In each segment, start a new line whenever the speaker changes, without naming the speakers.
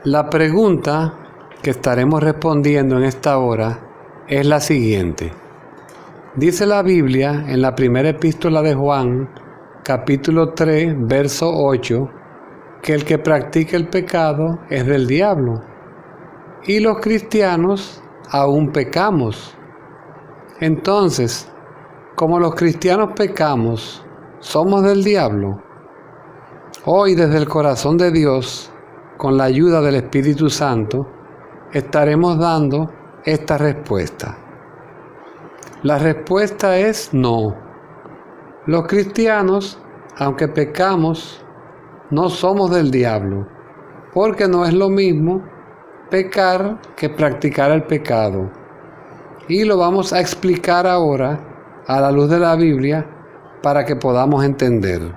La pregunta que estaremos respondiendo en esta hora es la siguiente. Dice la Biblia en la primera epístola de Juan, capítulo 3, verso 8, que el que practica el pecado es del diablo. Y los cristianos aún pecamos. Entonces, como los cristianos pecamos, ¿somos del diablo? Hoy, desde el corazón de Dios, con la ayuda del Espíritu Santo, estaremos dando esta respuesta. La respuesta es no. Los cristianos, aunque pecamos, no somos del diablo, porque no es lo mismo pecar que practicar el pecado. Y lo vamos a explicar ahora a la luz de la Biblia para que podamos entender.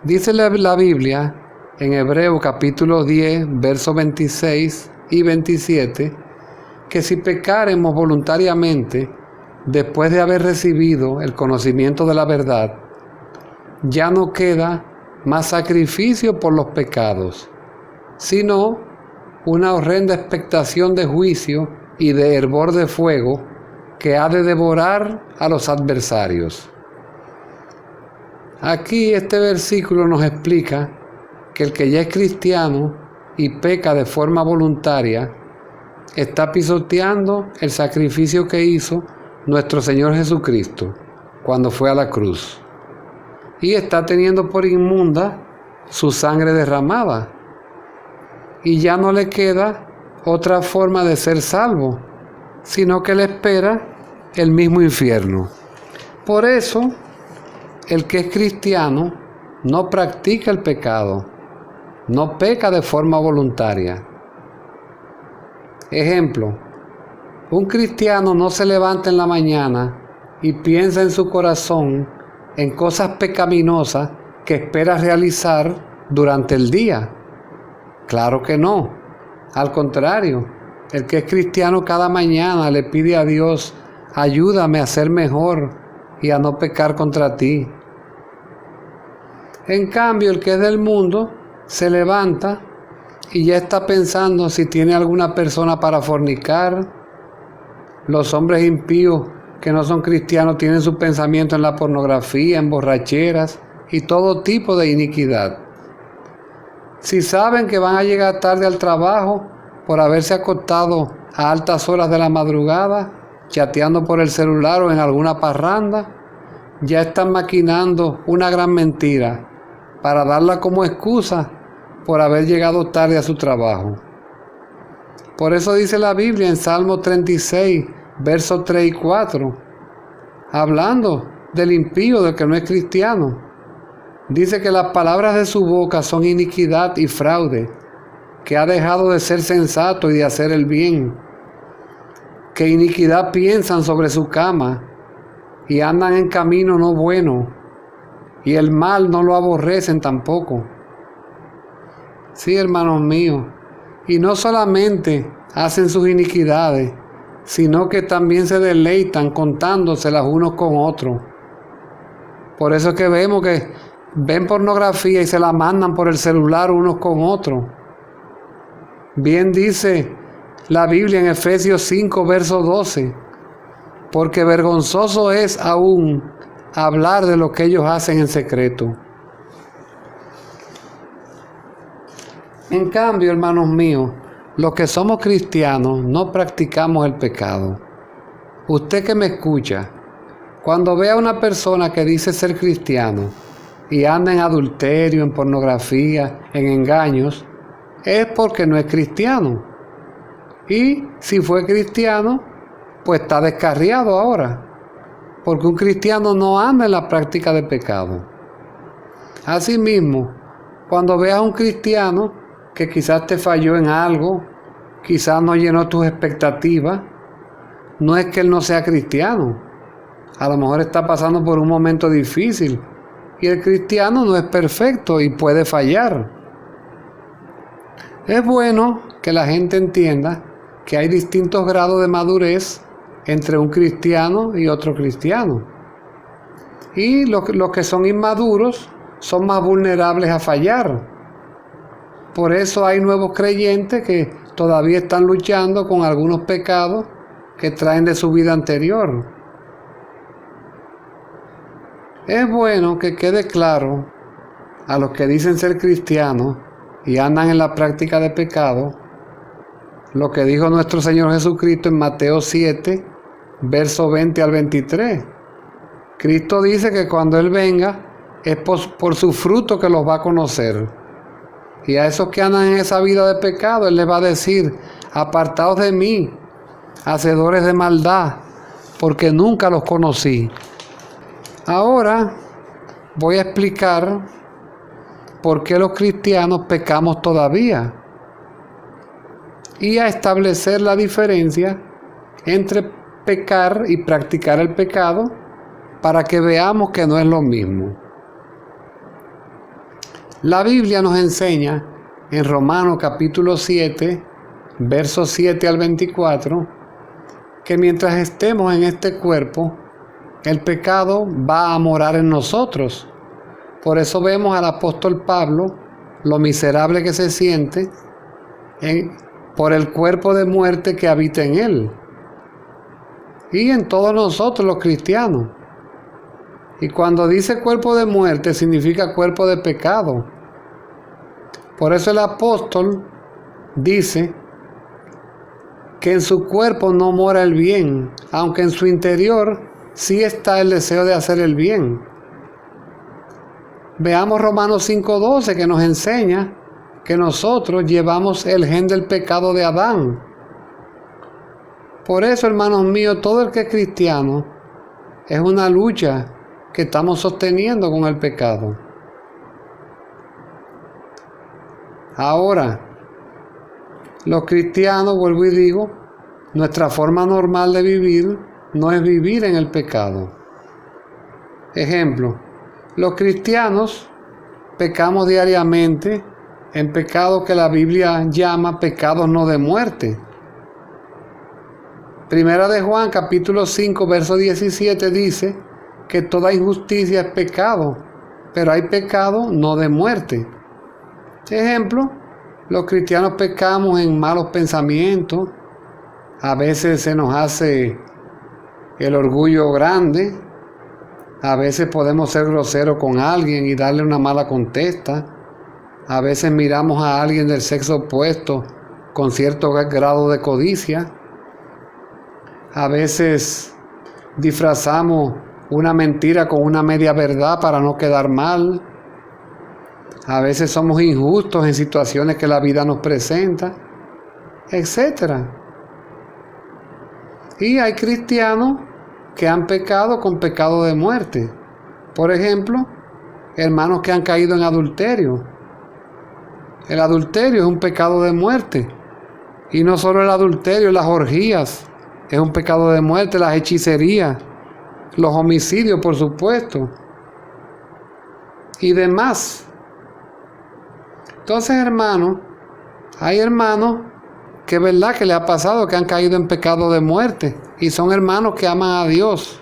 Dice la Biblia en Hebreos capítulo 10, versos 26 y 27, que si pecáremos voluntariamente, después de haber recibido el conocimiento de la verdad, ya no queda más sacrificio por los pecados, sino una horrenda expectación de juicio y de hervor de fuego que ha de devorar a los adversarios. Aquí este versículo nos explica que el que ya es cristiano y peca de forma voluntaria está pisoteando el sacrificio que hizo nuestro Señor Jesucristo cuando fue a la cruz y está teniendo por inmunda su sangre derramada y ya no le queda otra forma de ser salvo, sino que le espera el mismo infierno. Por eso, el que es cristiano no practica el pecado, no peca de forma voluntaria. Ejemplo, un cristiano no se levanta en la mañana y piensa en su corazón en cosas pecaminosas que espera realizar durante el día. Claro que no. Al contrario, el que es cristiano cada mañana le pide a Dios, ayúdame a ser mejor y a no pecar contra ti. En cambio, el que es del mundo se levanta y ya está pensando si tiene alguna persona para fornicar. Los hombres impíos que no son cristianos tienen su pensamiento en la pornografía, en borracheras y todo tipo de iniquidad. Si saben que van a llegar tarde al trabajo por haberse acostado a altas horas de la madrugada, chateando por el celular o en alguna parranda, ya están maquinando una gran mentira para darla como excusa por haber llegado tarde a su trabajo. Por eso dice la Biblia en Salmo 36, versos 3 y 4, hablando del impío, del que no es cristiano. Dice que las palabras de su boca son iniquidad y fraude, que ha dejado de ser sensato y de hacer el bien, que iniquidad piensan sobre su cama y andan en camino no bueno, y el mal no lo aborrecen tampoco. Sí, hermanos míos, y no solamente hacen sus iniquidades, sino que también se deleitan contándoselas unos con otros. Por eso es que vemos que ven pornografía y se la mandan por el celular unos con otros. Bien dice la Biblia en Efesios 5, verso 12, porque vergonzoso es aún hablar de lo que ellos hacen en secreto. En cambio, hermanos míos, los que somos cristianos no practicamos el pecado. Usted que me escucha, cuando vea a una persona que dice ser cristiano y anda en adulterio, en pornografía, en engaños, es porque no es cristiano. Y si fue cristiano, pues está descarriado ahora, porque un cristiano no anda en la práctica de pecado. Asimismo, cuando veas a un cristiano que quizás te falló en algo, quizás no llenó tus expectativas, no es que él no sea cristiano. A lo mejor está pasando por un momento difícil y el cristiano no es perfecto y puede fallar. Es bueno que la gente entienda que hay distintos grados de madurez entre un cristiano y otro cristiano. Y los que son inmaduros son más vulnerables a fallar. Por eso hay nuevos creyentes que todavía están luchando con algunos pecados que traen de su vida anterior. Es bueno que quede claro a los que dicen ser cristianos y andan en la práctica de pecado lo que dijo nuestro Señor Jesucristo en Mateo 7, verso 20 al 23. Cristo dice que cuando Él venga es por su fruto que los va a conocer. Y a esos que andan en esa vida de pecado, Él les va a decir: apartaos de mí, hacedores de maldad, porque nunca los conocí. Ahora voy a explicar por qué los cristianos pecamos todavía y a establecer la diferencia entre pecar y practicar el pecado para que veamos que no es lo mismo. La Biblia nos enseña en Romanos capítulo 7, versos 7 al 24, que mientras estemos en este cuerpo, el pecado va a morar en nosotros. Por eso vemos al apóstol Pablo, lo miserable que se siente por el cuerpo de muerte que habita en él. Y en todos nosotros los cristianos. Y cuando dice cuerpo de muerte, significa cuerpo de pecado. Por eso el apóstol dice que en su cuerpo no mora el bien, aunque en su interior sí está el deseo de hacer el bien. Veamos Romanos 5:12, que nos enseña que nosotros llevamos el gen del pecado de Adán. Por eso, hermanos míos, todo el que es cristiano es una lucha que estamos sosteniendo con el pecado. Ahora, los cristianos, vuelvo y digo, nuestra forma normal de vivir no es vivir en el pecado. Ejemplo, los cristianos pecamos diariamente en pecados que la Biblia llama pecados no de muerte. Primera de Juan, capítulo 5, verso 17 dice que toda injusticia es pecado, pero hay pecado no de muerte. Ejemplo, los cristianos pecamos en malos pensamientos, a veces se nos hace el orgullo grande, a veces podemos ser groseros con alguien y darle una mala contesta, a veces miramos a alguien del sexo opuesto con cierto grado de codicia, a veces disfrazamos una mentira con una media verdad para no quedar mal, a veces somos injustos en situaciones que la vida nos presenta, etc. Y hay cristianos que han pecado con pecado de muerte. Por ejemplo, hermanos que han caído en adulterio. El adulterio es un pecado de muerte. Y no solo el adulterio, las orgías es un pecado de muerte, las hechicerías, los homicidios, por supuesto, y demás. Entonces, hermanos, hay hermanos que es verdad que le ha pasado que han caído en pecado de muerte y son hermanos que aman a Dios.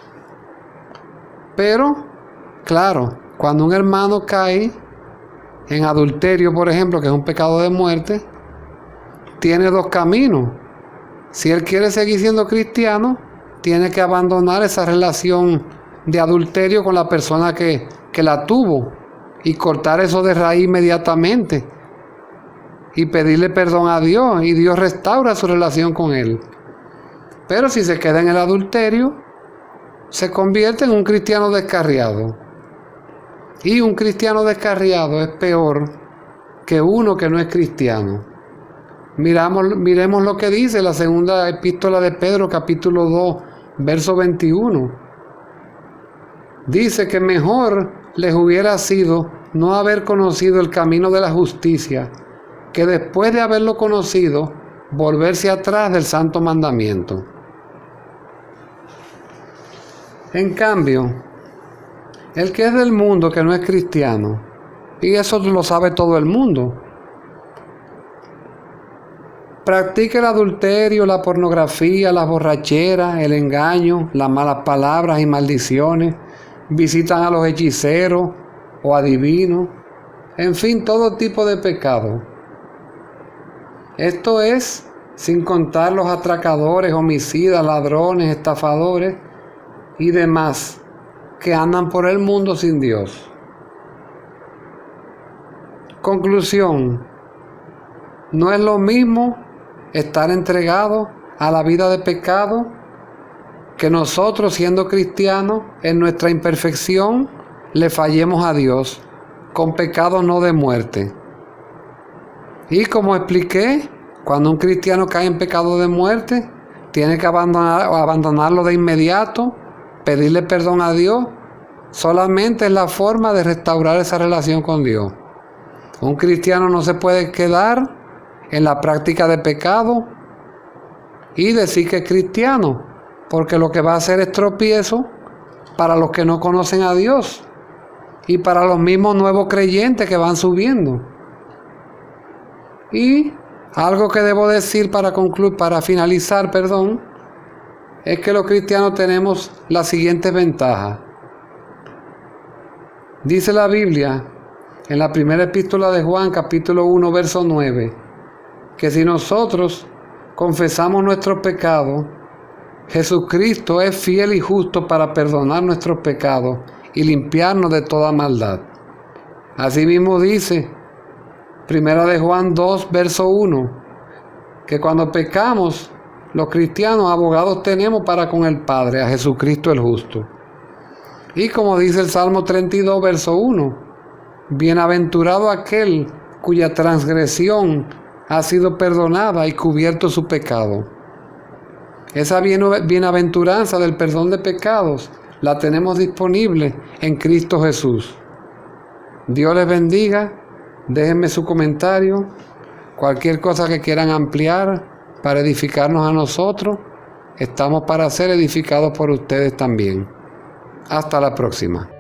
Pero, claro, cuando un hermano cae en adulterio, por ejemplo, que es un pecado de muerte, tiene dos caminos. Si él quiere seguir siendo cristiano, tiene que abandonar esa relación de adulterio con la persona que la tuvo y cortar eso de raíz inmediatamente y pedirle perdón a Dios, y Dios restaura su relación con él. Pero si se queda en el adulterio, se convierte en un cristiano descarriado. Y un cristiano descarriado es peor que uno que no es cristiano. Miremos lo que dice la segunda epístola de Pedro, capítulo 2, verso 21. Dice que mejor les hubiera sido no haber conocido el camino de la justicia, que después de haberlo conocido, volverse atrás del santo mandamiento. En cambio, el que es del mundo, que no es cristiano, y eso lo sabe todo el mundo, practica el adulterio, la pornografía, las borracheras, el engaño, las malas palabras y maldiciones, visitan a los hechiceros o adivinos, en fin, todo tipo de pecado. Esto es sin contar los atracadores, homicidas, ladrones, estafadores y demás que andan por el mundo sin Dios. Conclusión: no es lo mismo estar entregado a la vida de pecado que nosotros, siendo cristianos, en nuestra imperfección le fallemos a Dios con pecados no de muerte. Y como expliqué, cuando un cristiano cae en pecado de muerte, tiene que abandonarlo de inmediato, pedirle perdón a Dios. Solamente es la forma de restaurar esa relación con Dios. Un cristiano no se puede quedar en la práctica de pecado y decir que es cristiano, porque lo que va a hacer es tropiezo para los que no conocen a Dios y para los mismos nuevos creyentes que van subiendo. Y algo que debo decir para finalizar, es que los cristianos tenemos la siguiente ventaja. Dice la Biblia en la primera epístola de Juan, capítulo 1, verso 9, que si nosotros confesamos nuestros pecados, Jesucristo es fiel y justo para perdonar nuestros pecados y limpiarnos de toda maldad. Asimismo dice Primera de Juan 2, verso 1, que cuando pecamos, los cristianos abogados tenemos para con el Padre, a Jesucristo el justo. Y como dice el Salmo 32, verso 1, bienaventurado aquel cuya transgresión ha sido perdonada y cubierto su pecado. Esa bienaventuranza del perdón de pecados la tenemos disponible en Cristo Jesús. Dios les bendiga. Déjenme su comentario. Cualquier cosa que quieran ampliar para edificarnos a nosotros, estamos para ser edificados por ustedes también. Hasta la próxima.